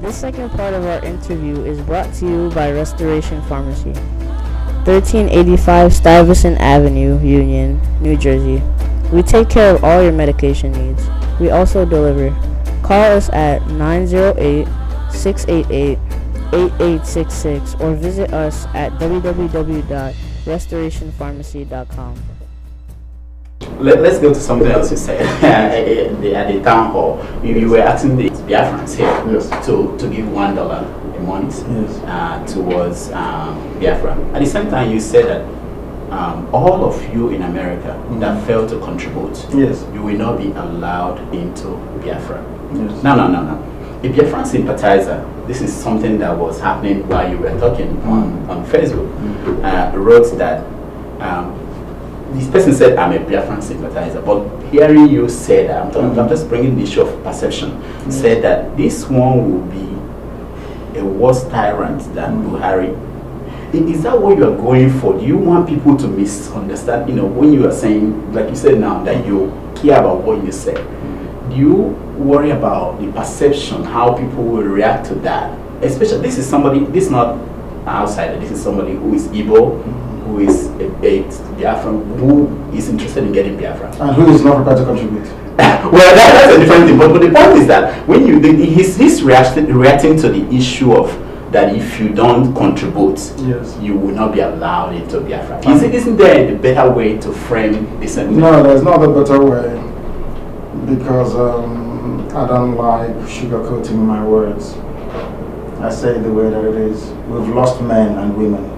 This second part of our interview is brought to you by Restoration Pharmacy, 1385 Stuyvesant Avenue, Union, New Jersey. We take care of all your medication needs. We also deliver. Call us at 908-688-8866 or visit us at www.restorationpharmacy.com. Let's go to something else you said at the town hall. You were asking the Biafrans here to give $1 a month towards Biafra. At the same time, you said that all of you in America that fail to contribute, you will not be allowed into Biafra. No. A Biafran sympathizer, this is something that was happening while you were talking on Facebook, wrote that this person said, I'm a Biafran sympathizer, but hearing you say that, I'm just bringing the issue of perception, said that this one will be a worse tyrant than Buhari. Is that what you are going for? Do you want people to misunderstand? When you are saying, like you said now, that you care about what you say, do you worry about the perception, how people will react to that? Especially, this is not an outsider, this is somebody who is Igbo, who is a Biafran, who is interested in getting Biafra. And who is not prepared to contribute. Well, that's a different thing. But the point is that when he's reacting to the issue of that if you don't contribute, you will not be allowed into Biafra. Isn't there a better way to frame this sentence? No, there's not a better way, because I don't like sugarcoating my words. I say it the way that it is. We've lost men and women.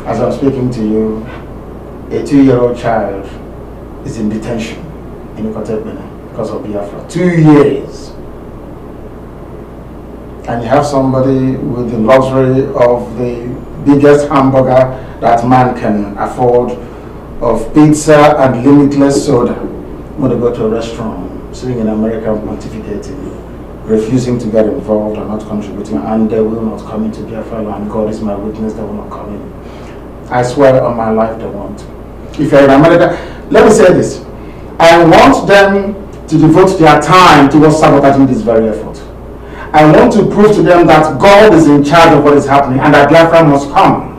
As I'm speaking to you, a 2-year-old child is in detention in Ikotepene because of Biafra. 2 years. And you have somebody with the luxury of the biggest hamburger that man can afford, of pizza and limitless soda. When they go to a restaurant, sitting in America pontificating, refusing to get involved and not contributing, and they will not come into Biafra land. God is my witness, they will not come in. I swear on my life they won't. If you're in America, let me say this. I want them to devote their time towards sabotaging this very effort. I want to prove to them that God is in charge of what is happening and that Biafra must come.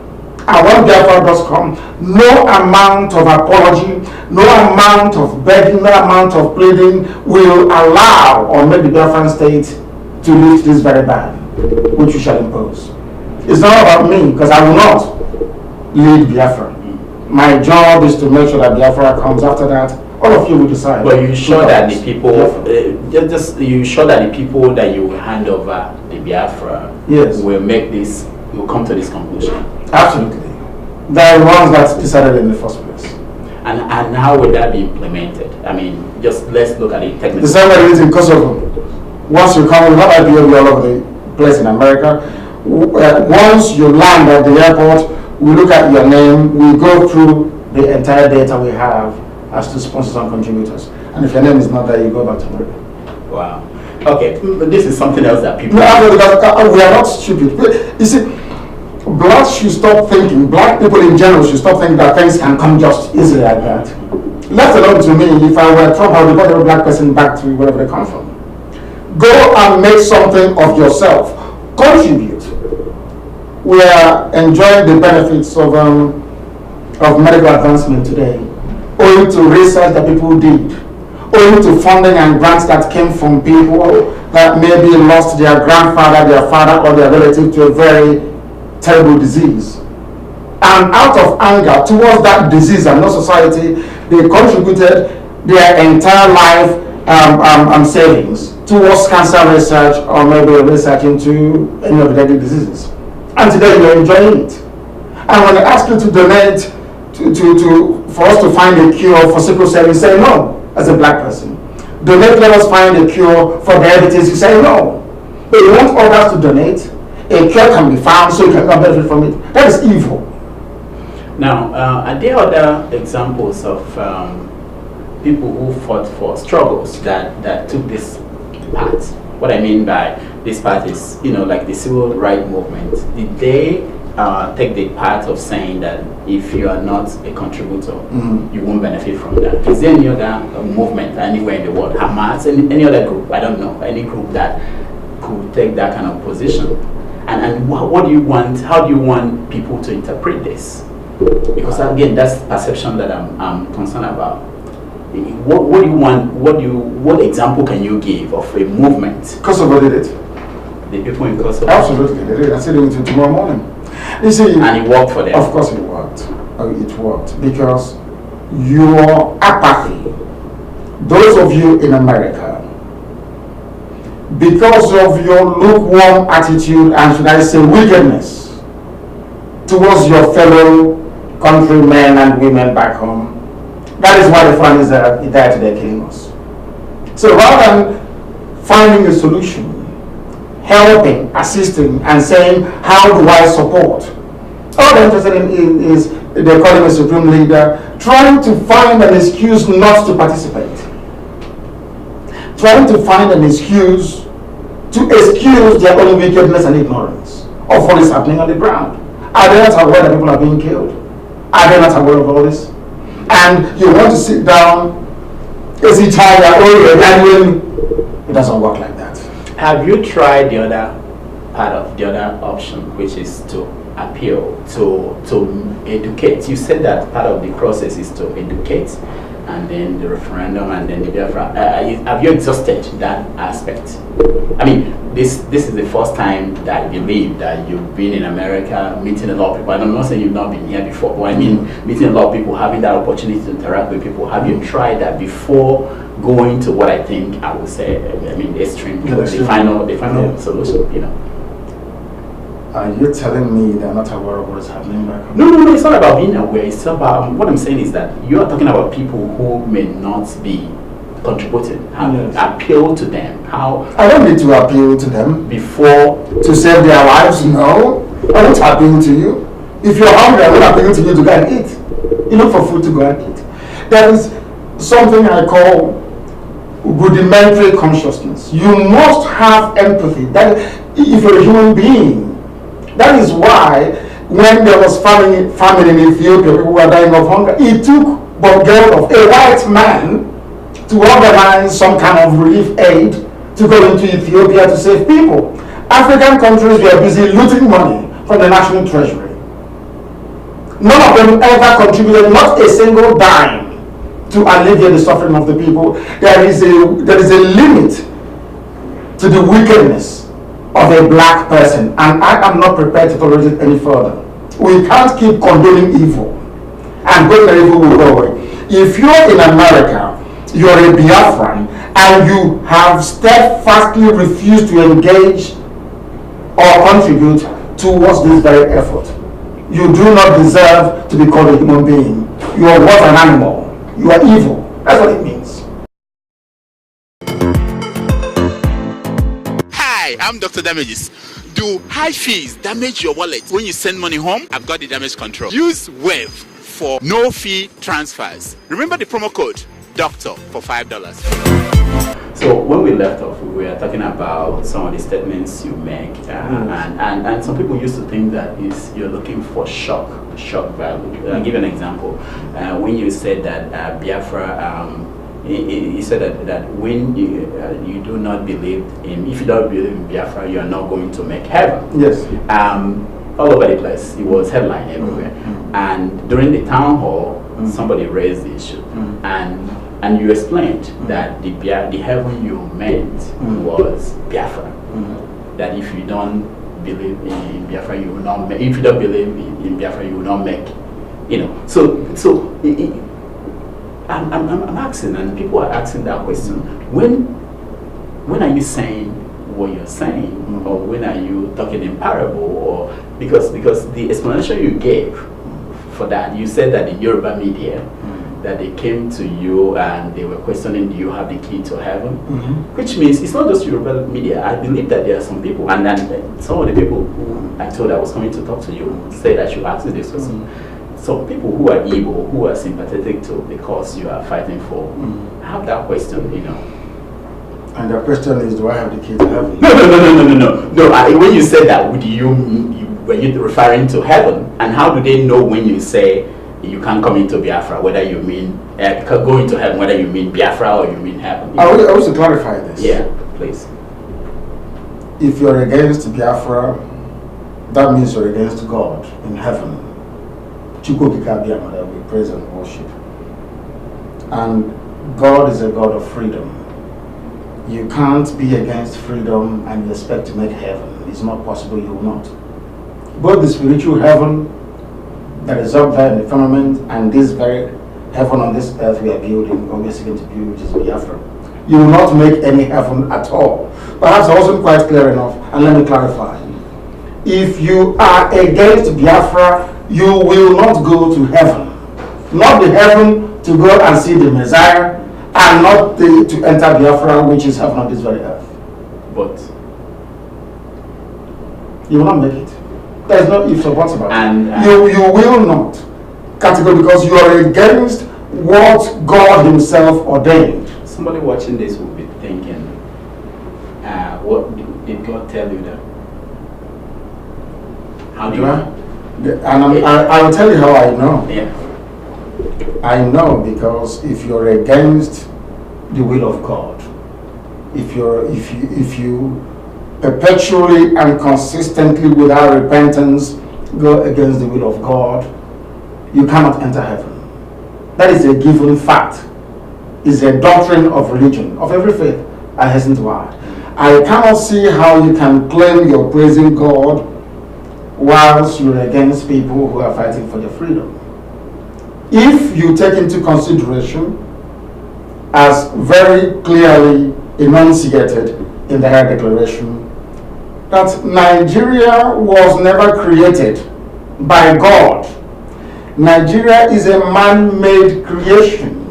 And when Biafra does come, no amount of apology, no amount of begging, no amount of pleading will allow or make the Biafran state to lift this very ban, which we shall impose. It's not about me, because I will not lead Biafra. My job is to make sure that Biafra comes. After that, all of you will decide. But you sure that the people, you sure that the people that you will hand over the Biafra will come to this conclusion? Absolutely. They are the ones that decided in the first place. And how will that be implemented? I mean, just let's look at it technically. The same way it is in Kosovo. Once you come, we have IPOB all over the place in America. Once you land at the airport, we look at your name, we go through the entire data we have as to sponsors and contributors. And if your name is not there, you go back to America. Wow. Okay, but this is something else that people... No, because we are not stupid. You see, blacks should stop thinking, black people in general should stop thinking that things can come just easily like that. Let alone to me, if I were Trump, I would report every black person back to wherever they come from. Go and make something of yourself. Contribute. We are enjoying the benefits of medical advancement today, owing to research that people did, owing to funding and grants that came from people that maybe lost their grandfather, their father, or their relative to a very terrible disease. And out of anger towards that disease and no society, they contributed their entire life savings towards cancer research or maybe research into any of the deadly diseases. And today you're enjoying it. And when they ask you to donate for us to find a cure for sickle cell, you say no as a black person. Donate, let us find a cure for diabetes, you say no. But you want others to donate, a cure can be found so you can benefit from it. That is evil. Now, are there other examples of people who fought for struggles that took this path? What I mean by this path is, like the civil rights movement. Did they take the path of saying that if you are not a contributor, you won't benefit from that? Is there any other movement anywhere in the world, Hamas, any other group, I don't know, any group that could take that kind of position. And what do you want? How do you want people to interpret this? Because again, that's the perception that I'm concerned about. What do you want? What example can you give of a movement? Kosovo did it. The people in Kosovo. Absolutely, they did. I said it tomorrow morning. You see, and it worked for them. Of course, it worked. It worked because your apathy. Those of you in America, because of your lukewarm attitude and, should I say, wickedness towards your fellow countrymen and women back home, that is why the Fulanis are there today killing us. So rather than finding a solution, helping, assisting, and saying, how do I support? All they're interested in is, they call him a supreme leader, trying to find an excuse not to participate. Trying to find an excuse to excuse their own wickedness and ignorance of what is happening on the ground. Are they not aware that people are being killed? Are they not aware of all this? And you want to sit down, is it it doesn't work like that. Have you tried the other part of the other option, which is to appeal, to educate? You said that part of the process is to educate, and then the referendum, and then the Biafra. Have you exhausted that aspect? I mean, this is the first time that I believe that you've been in America, meeting a lot of people. I'm not saying you've not been here before, but I mean meeting a lot of people, having that opportunity to interact with people. Have you tried that before going to what I think I would say, I mean, the extreme, the final solution, you know? Are you telling me they're not aware of what's happening back home? No, it's not about being aware. It's about, what I'm saying is that you are talking about people who may not be contributing. How appeal to them? How? I don't need to appeal to them. Before? To save their lives? No. I won't appeal to you. If you're hungry, I won't appeal to you to go and eat. You look for food to go and eat. There is something I call rudimentary consciousness. You must have empathy. That if you're a human being. That is why when there was famine in Ethiopia, people were dying of hunger. It took but girl of a white man to organize some kind of relief aid to go into Ethiopia to save people. African countries were busy looting money from the national treasury. None of them ever contributed, not a single dime, to alleviate the suffering of the people. There is a limit to the wickedness of a black person, and I am not prepared to tolerate it any further. We can't keep condoning evil, and when the evil will go away. If you're in America, you're a Biafran, and you have steadfastly refused to engage or contribute towards this very effort, you do not deserve to be called a human being. You are what, an animal. You are evil. That's what it means. Hi, I'm Dr. Damages. Do high fees damage your wallet when you send money home? I've got the damage control. Use Wave for no fee transfers. Remember the promo code DOCTOR for $5. So when we left off, we were talking about some of the statements you make, and some people used to think that you're looking for shock value. I'll give you an example. When you said that Biafra, you said that when you do not believe in, if you don't believe in Biafra, you are not going to make heaven. Yes. All over the place. It was headline everywhere. And during the town hall, somebody raised the issue, and you explained that the heaven you meant was Biafra. That if you don't believe in Biafra, you will not make. If you don't believe in Biafra, you will not make. You know. So I'm asking, and people are asking that question. When are you saying what you're saying, or when are you talking in parable, or because the explanation you gave for that, you said that the Yoruba media, that they came to you and they were questioning, do you have the key to heaven? Which means it's not just Yoruba media. I believe that there are some people, and then some of the people who I told I was coming to talk to you said I should ask you this question. Some people who are evil, who are sympathetic to the cause you are fighting for, have that question, you know. And the question is, do I have the key to heaven? No. When you said that, were you referring to heaven? And how do they know when you say you can't come into Biafra, whether you mean go into heaven, whether you mean Biafra or you mean heaven? I wish to clarify this. Yeah, please. if you're against Biafra, that means you're against God in heaven. That we praise and worship. And God is a God of freedom. You can't be against freedom and expect to make heaven. It's not possible, you will not. Both the spiritual heaven that is up there in the firmament and this very heaven on this earth we are building, or we are seeking to build, which is Biafra. You will not make any heaven at all. Perhaps I wasn't quite clear enough, and let me clarify. If you are against Biafra, you will not go to heaven. Not the heaven to go and see the Messiah, and not to enter Biafra, which is heaven on this very earth. But you will not make it. There's no ifs or buts about it. And you will not. Categorically, because you are against what God Himself ordained. somebody watching this will be thinking, what did God tell you that? How do you know? I will tell you how I know. Yeah. I know because if you're against the will of God, if you perpetually and consistently without repentance go against the will of God, you cannot enter heaven. That is a given fact. It's a doctrine of religion, of every faith. I hasten to add. I cannot see how you can claim you're praising God whilst you're against people who are fighting for their freedom. If you take into consideration, as very clearly enunciated in the High Declaration, that Nigeria was never created by God. Nigeria is a man-made creation.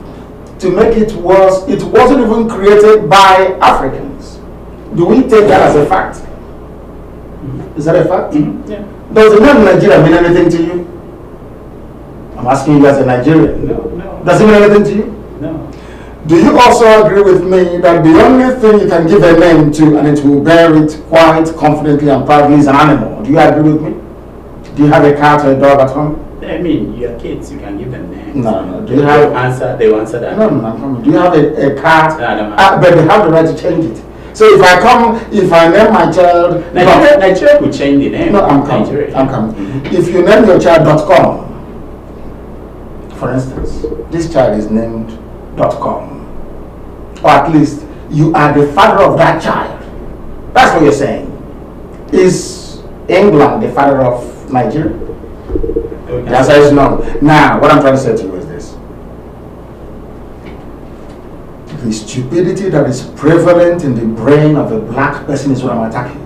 To make it worse, it wasn't even created by Africans. Do we take that as a fact? Is that a fact? Mm-hmm. Yeah. Does the name Nigeria mean anything to you? I'm asking you as a Nigerian. No. Does it mean anything to you? No. Do you also agree with me that the only thing you can give a name to and it will bear it quite confidently and proudly is an animal? Do you agree with me? Do you have a cat or a dog at home? I mean, your kids, you can give them names. No. Do you have answer? They will answer that. No, I'm coming. Do you have a cat? No, I don't But they have the right to change it. So if I name my child... Nigeria could change the name. No, I'm coming. Nigeria. I'm coming. Mm-hmm. If you name your child .com, for instance, this child is named .com. Or at least you are the father of that child. That's what you're saying. Is England the father of Nigeria? The answer is no. Now, what I'm trying to say to you is this. The stupidity that is prevalent in the brain of a black person is what I'm attacking.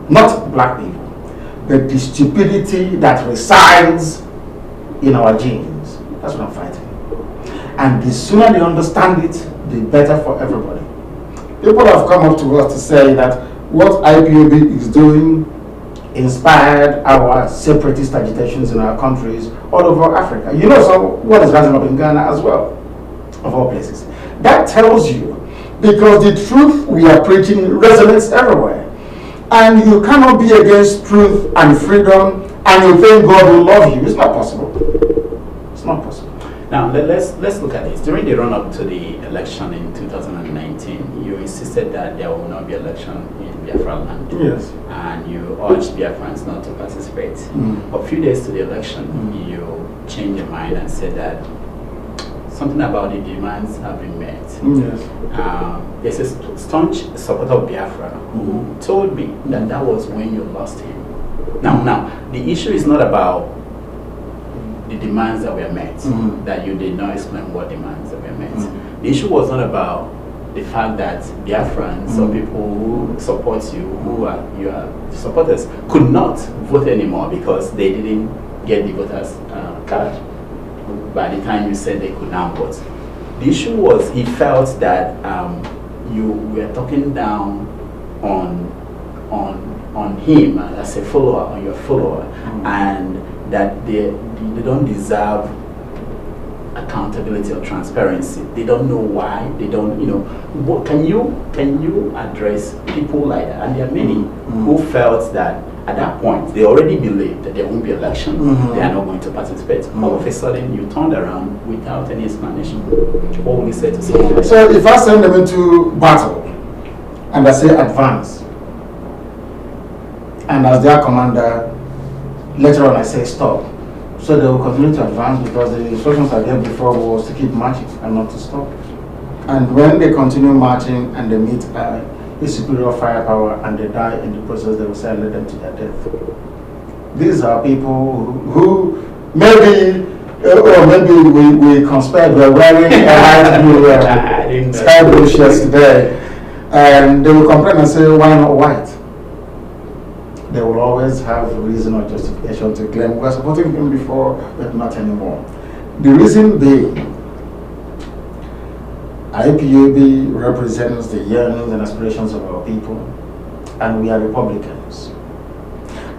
Not black people, but the stupidity that resides in our genes. That's what I'm fighting. And the sooner they understand it, the better for everybody. People have come up to us to say that what IPOB is doing inspired our separatist agitations in our countries all over Africa. You know what is rising up in Ghana as well, of all places. That tells you, because the truth we are preaching resonates everywhere. And you cannot be against truth and freedom and you think God will love you. It's not possible. It's not possible. Now, let's look at this. During the run-up to the election in 2019, you insisted that there will not be election in Biafran. Yes. And you urged Biafrans not to participate. A few days to the election, you changed your mind and said that something about the demands have been met. Yes. There's a staunch supporter of Biafra who told me that that was when you lost him. Now, the issue is not about the demands that were met, that you did not explain what demands that were met. The issue was not about the fact that Biafrans or people who support you, who are your supporters, could not vote anymore because they didn't get the voters card by the time you said they could now vote. The issue was he felt that you were talking down on him as a follower, on your follower, and that they don't deserve accountability or transparency. They don't know why. They don't, what can you address people like that? And there are many who felt that at that point they already believed that there won't be election. They are not going to participate. All of a sudden you turned around without any explanation. What will you say to someone like that? So if I send them into battle and I say advance, And as their commander, later on I say stop. So they will continue to advance because the instructions I gave before was to keep marching and not to stop. And when they continue marching and they meet a superior firepower and they die in the process, they will say, let them to their death. These are people who maybe, or maybe we conspired, we're wearing a light blue sky blue shirts today, and they will complain and say, why not white? They will always have a reason or justification to claim we're supporting him before, but not anymore. The reason being, IPOB represents the yearnings and aspirations of our people, and we are Republicans.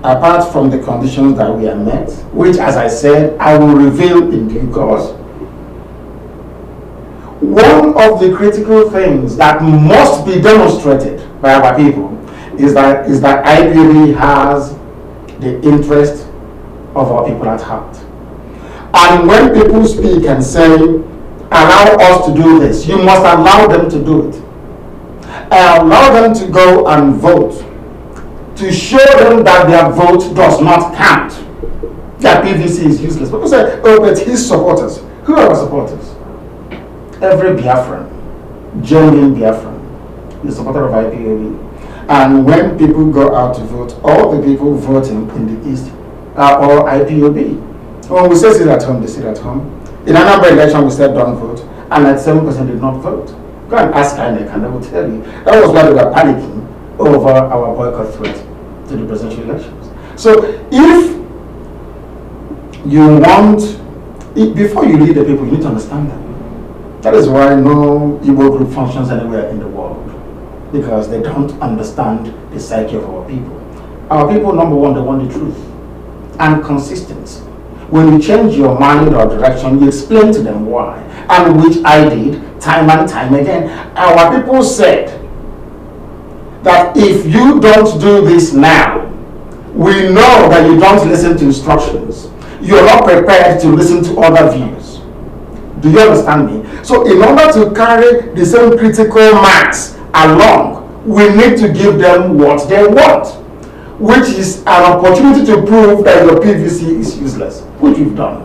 Apart from the conditions that we are met, which, as I said, I will reveal in due course, one of the critical things that must be demonstrated by our people is that IPOB has the interest of our people at heart. And when people speak and say, allow us to do this, you must allow them to do it. Allow them to go and vote, to show them that their vote does not count, that PVC is useless. People say, oh, but his supporters. Who are our supporters? Every Biafran, genuine Biafran, is a supporter of IPOB. And when people go out to vote, all the people voting in the East are all IPOB. When we say sit at home, they sit at home. In another election, we said don't vote, and like 7% did not vote. Go and ask INEC, and they will tell you. That was why they were panicking over our boycott threat to the presidential elections. So if you want, before you lead the people, you need to understand them. That is why no Igbo group functions anywhere in the world, because they don't understand the psyche of our people. Our people, number one, they want the truth and consistency. When you change your mind or direction, you explain to them why, and which I did time and time again. Our people said that if you don't do this now, we know that you don't listen to instructions. You're not prepared to listen to other views. Do you understand me? So in order to carry the same critical mass along, we need to give them what they want, which is an opportunity to prove that your PVC is useless, which we've done.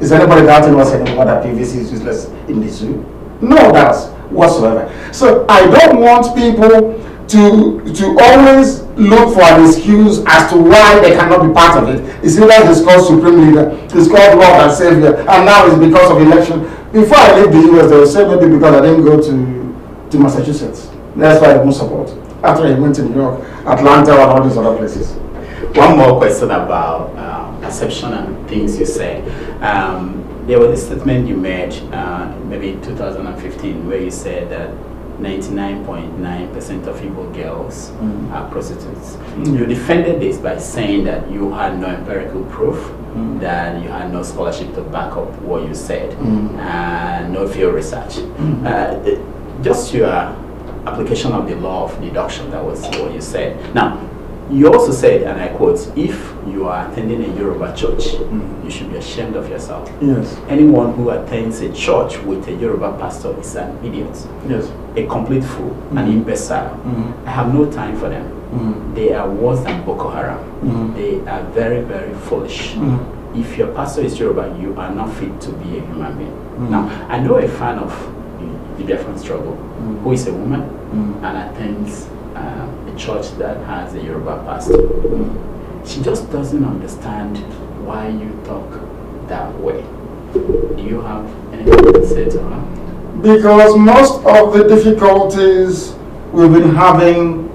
Is anybody doubting us anymore that PVC is useless in the zoo? No doubts whatsoever. So I don't want people to always look for an excuse as to why they cannot be part of it. It's either it's called Supreme Leader, it's called Lord and Savior, and now it's because of election. Before I left the US, they will say maybe because I didn't go to Massachusetts. That's why I don't support. After I went to New York, Atlanta, and all these other places. One more question about perception and things you said. There was a statement you made maybe in 2015 where you said that 99.9% of Igbo girls are prostitutes. You defended this by saying that you had no empirical proof, that you had no scholarship to back up what you said, and no field research. Just your application of the law of deduction, that was what you said. Now, you also said, and I quote, if you are attending a Yoruba church, you should be ashamed of yourself. Yes. Anyone who attends a church with a Yoruba pastor is an idiot. Yes. A complete fool, an imbecile. I have no time for them. They are worse than Boko Haram. They are very, very foolish. If your pastor is Yoruba, you are not fit to be a human being. Now, I know a fan of the Biafran struggle, who is a woman and attends a church that has a Yoruba pastor. She just doesn't understand why you talk that way. Do you have anything to say to her? Because most of the difficulties we've been having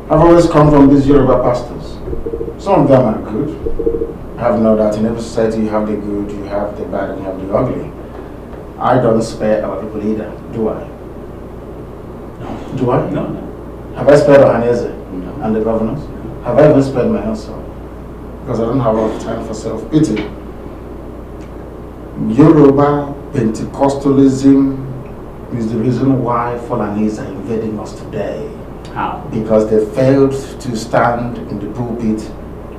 have always come from these Yoruba pastors. Some of them are good. I have no doubt in every society you have the good, you have the bad, and you have the ugly. I don't spare our people either, do I? No. Do I? No, no. Have I spared Ohaneze and the governors? No. Have I even spared my own self? Because I don't have a lot of time for self-pity. Yoruba Pentecostalism is the reason why Fulanis are invading us today. How? Because they failed to stand in the pulpit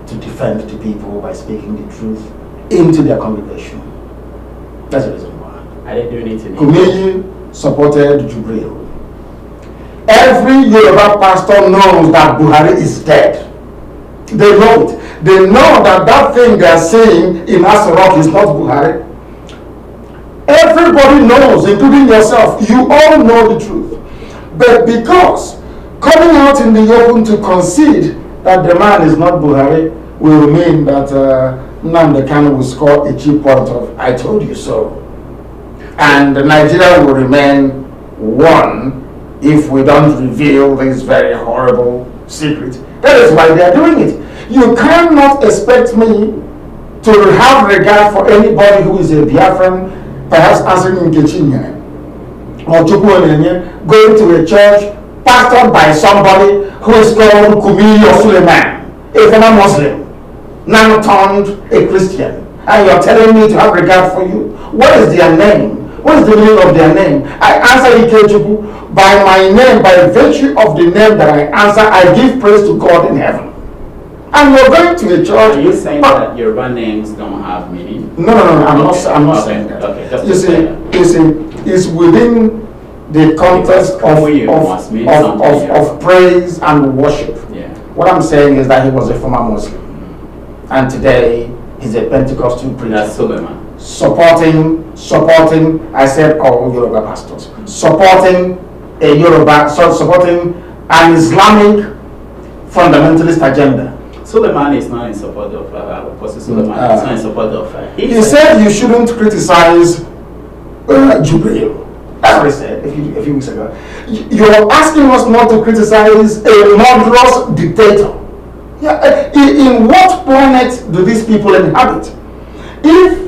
to defend the people by speaking the truth into their congregation. That's the reason why. Are they doing it in Kumuyi supported Jubril. Every Yoruba pastor knows that Buhari is dead. They know it. They know that that thing they are saying in Asarok is not Buhari. Everybody knows, including yourself. You all know the truth. But because coming out in the open to concede that the man is not Buhari will mean that Nnamdi Kanu will score a cheap point of "I told you so," and Nigeria will remain one if we don't reveal this very horrible secret. That is why they are doing it. You cannot expect me to have regard for anybody who is a Biafran, perhaps answering in Kechinyan or Chukwuenenye, going to a church pastored by somebody who is called Kumuyi or Suleman, a former Muslim, now turned a Christian, and you're telling me to have regard for you? What is their name? What is the meaning of their name? I answer Ikechukwu by my name, by virtue of the name that I answer. I give praise to God in heaven. And you're going to a church. Are you saying that Yoruba names don't have meaning? No, I'm not saying that. Okay, you see, it's within the context of praise and worship. Yeah. What I'm saying is that he was a former Muslim, and today he's a Pentecostal preacher. That's Suleman. Supporting, I said all Yoruba pastors, supporting an Islamic fundamentalist agenda. Suleman is not in support of Apostle Suleman. Is not in support of. He said you shouldn't criticize Jubril. That's what he said a few weeks ago. You're asking us not to criticize a murderous dictator. Yeah, in what planet do these people inhabit? If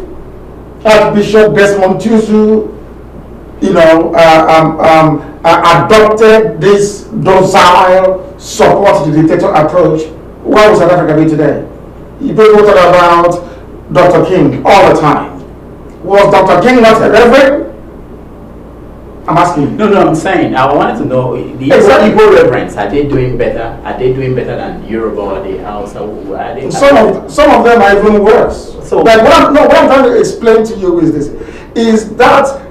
Archbishop Desmond Tutu, adopted this docile support the dictator approach, where would South Africa be today? People talk about Dr. King all the time. Was Dr. King not a reverend? I'm asking you. No, I'm saying, I wanted to know, the Igbo reverends, are they doing better? Are they doing better than Yoruba or the Hausa? Some of them are even worse. So, but what I'm trying to explain to you is that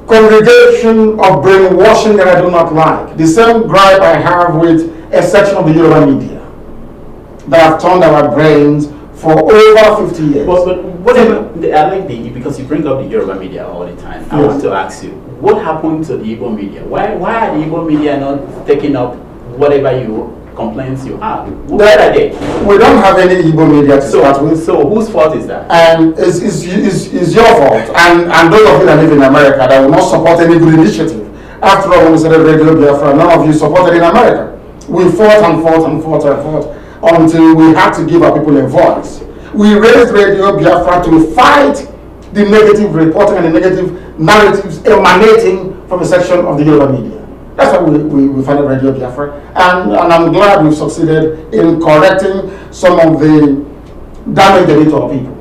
congregation of brainwashing that I do not like. The same gripe I have with a section of the Yoruba media that have turned our brains for over 50 years. But whatever, I like because you bring up the Yoruba media all the time. Yes. I want to ask you, what happened to the Igbo media? Why are the Igbo media not taking up whatever complaints you have? Where are they? We don't have any Igbo media to start with. So whose fault is that? And it's your fault. And those of you that live in America that will not support any good initiative. After all, when we started Radio Biafra, none of you supported in America. We fought until we had to give our people a voice. We raised Radio Biafra to fight the negative reporting and the negative narratives emanating from a section of the Yoruba media. That's why we founded Radio Biafra, and I'm glad we've succeeded in correcting some of the damage they did to our people.